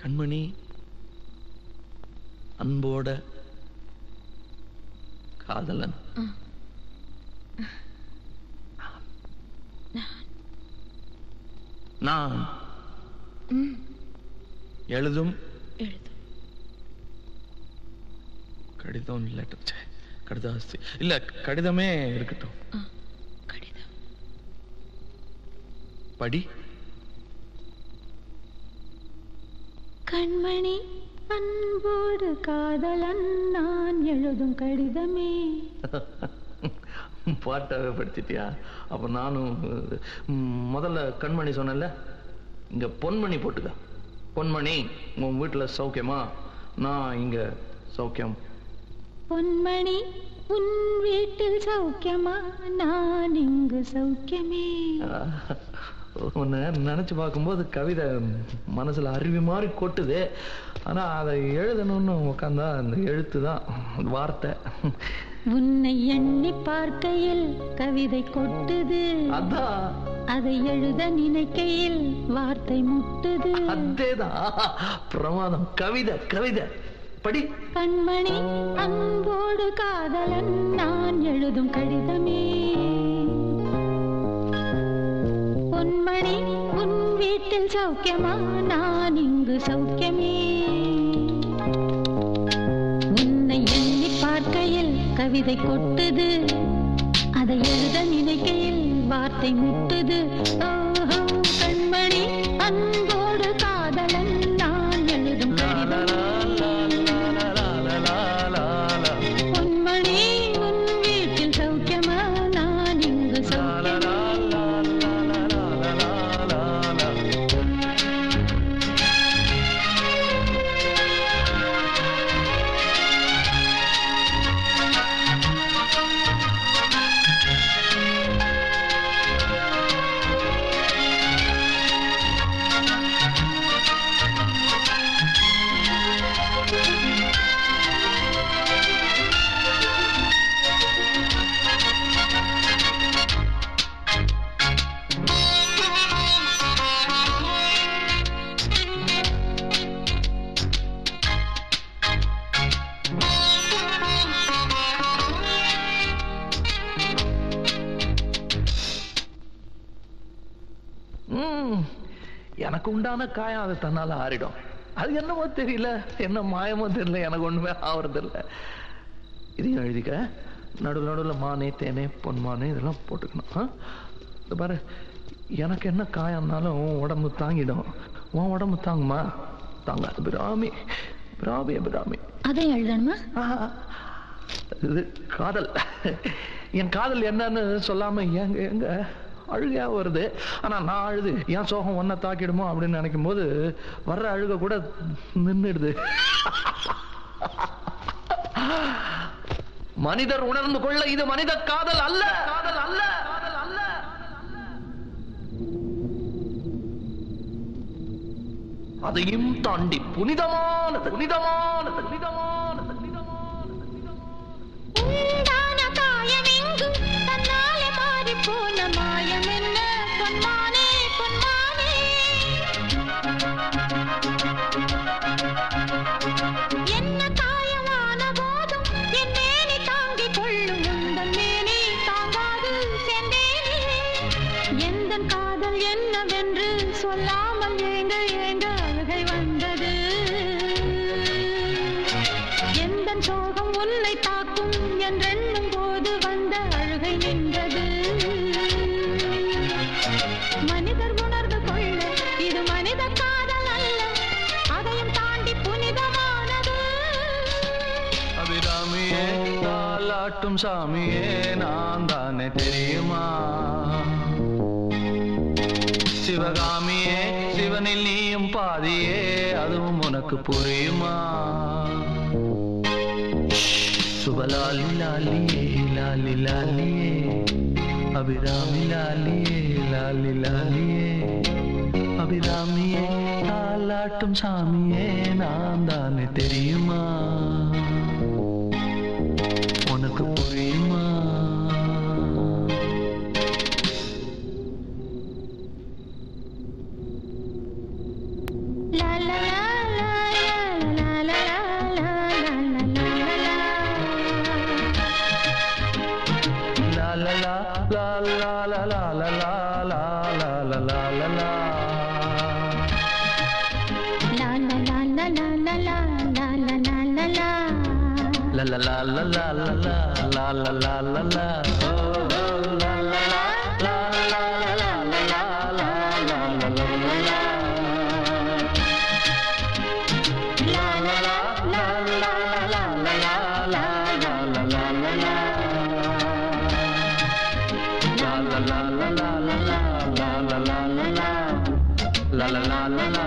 கண்மணி அன்போட காதலன். நான் எழுதும் கடிதம் லெட்டர் கடிதாஸ்தி இல்ல கடிதமே இருக்கட்டும். கடிதம் படி. கண்மணி அன்போடு காதலன் நான் எழுதும் கடிதமே. பாட்டாவே படிச்சிட்டியா? அப்ப நானும் முதல்ல கண்மணி சொன்னல, இங்க பொன்மணி போட்டுக்க. பொன்மணி, உன் வீட்டுல சௌக்கியமா? நான் இங்க சௌக்கியம். பொன்மணி, உன் வீட்டில் சௌக்கியமா? நான் இங்கு சௌக்கியமே. உன்னை நினைச்சு பார்க்கும்போது கவிதை மனசுல அருவி மாதிரி கொட்டுது. ஆனா அதை எழுதணும்னு உட்காந்தா அந்த எழுத்து தான் வார்த்தை. உன்னை எண்ணி பார்க்கையில் கவிதை கொட்டுது, அதான் அதை எழுத நினைக்கையில் வார்த்தை முட்டுது. அதேதான் பிரமாதம். கவிதை கவிதை படி. கண்மணி அன்போடு காதலன் நான் எழுதும் கடிதமே. பொன்மணி, உன் வீட்டில் சௌக்கியமா? நான் இங்கு சௌக்கியமே. உன்னை எண்ணி பார்க்கையில் கவிதை கொட்டுது, அதை எழுத நினைக்கையில் வார்த்தை முட்டுது. கண்மணி அன்போடு காதலன் நான் எழுதும் கடிதம். பொன்மணி, உன் வீட்டில் சௌக்கியமா? நான் இங்கு சௌக்கியமே. எனக்கு உண்டான காயம் அது தன்னால ஆறிடும். அது என்னமோ தெரியல, என்ன மாயமோ தெரியல, எனக்கு ஒண்ணுமே ஆவறது இல்லை. இதையும் எழுதிக்க. நடுவில் நடுவில் மானே தேனே பொன்மானே இதெல்லாம் போட்டுக்கணும். இந்த பாரு, எனக்கு என்ன காயம்னாலும் உடம்பு தாங்கிடும். உன் உடம்பு தாங்குமா? தாங்காது. பிராமி பிராமி பிராமி. அதை எழுதணுமா? இது காதல். என் காதல் என்னன்னு சொல்லாம எங்க எங்க அழுகையா வருது. ஆனா நான் அழுது என் சோகம் ஒன்ன தாக்கிடுமோ அப்படின்னு நினைக்கும் போது வர்ற அழுக கூட நின்றுடுது. மனிதர் உணர்ந்து கொள்ள இது மனித காதல் அல்ல, காதல் அல்ல, காதல் அல்ல. அதையும் தாண்டி புனிதமானது, புனிதமானது, புனிதமானது, உண்டான காயம் எங்கு தன்னாலே மாறி போன மாயம் என்ன? பொன்மானே பொன்மானே, என்ன காயமான போதும் என் மேனி தாங்கிக் கொள்ளும், உந்தன் மேனி தாங்காது சென்றேனே. எந்தன் காதல் என்னவென்று சொல்லாமல் ஏங்க ஏங்க அழுகை வந்தது. எந்தன் சோகம் உன்னை தாக்கும் என்றெண்ணும் போது வந்த அழுகை நின்றது. மனிதர் உணர்ந்து கொள்ள இது மனித காதல் அல்ல, அதையும் தாண்டி புனிதமானது. அபிராமியே தாலாட்டும் சாமியே நான் தானே தெரியுமா? சிவகாமியே சிவனில் நீயும் பாதியே அதுவும் உனக்கு புரியுமா? சுபலாலி லாலியே லாலி லாலியே அபிராமி லாலியே லாலி லாலியே அபிராமியே தாலாட்டும் சாமியே நான் தானே தெரியுமா? உனக்கு புரியுமா? லா லா லா la la. La la la la la la la la la la la la. La la la la la la la la la la la. Oh oh la la la la la la la la la la la la la. La la la la la la la la la la la la la. La la la la la la la la la la la. La la la la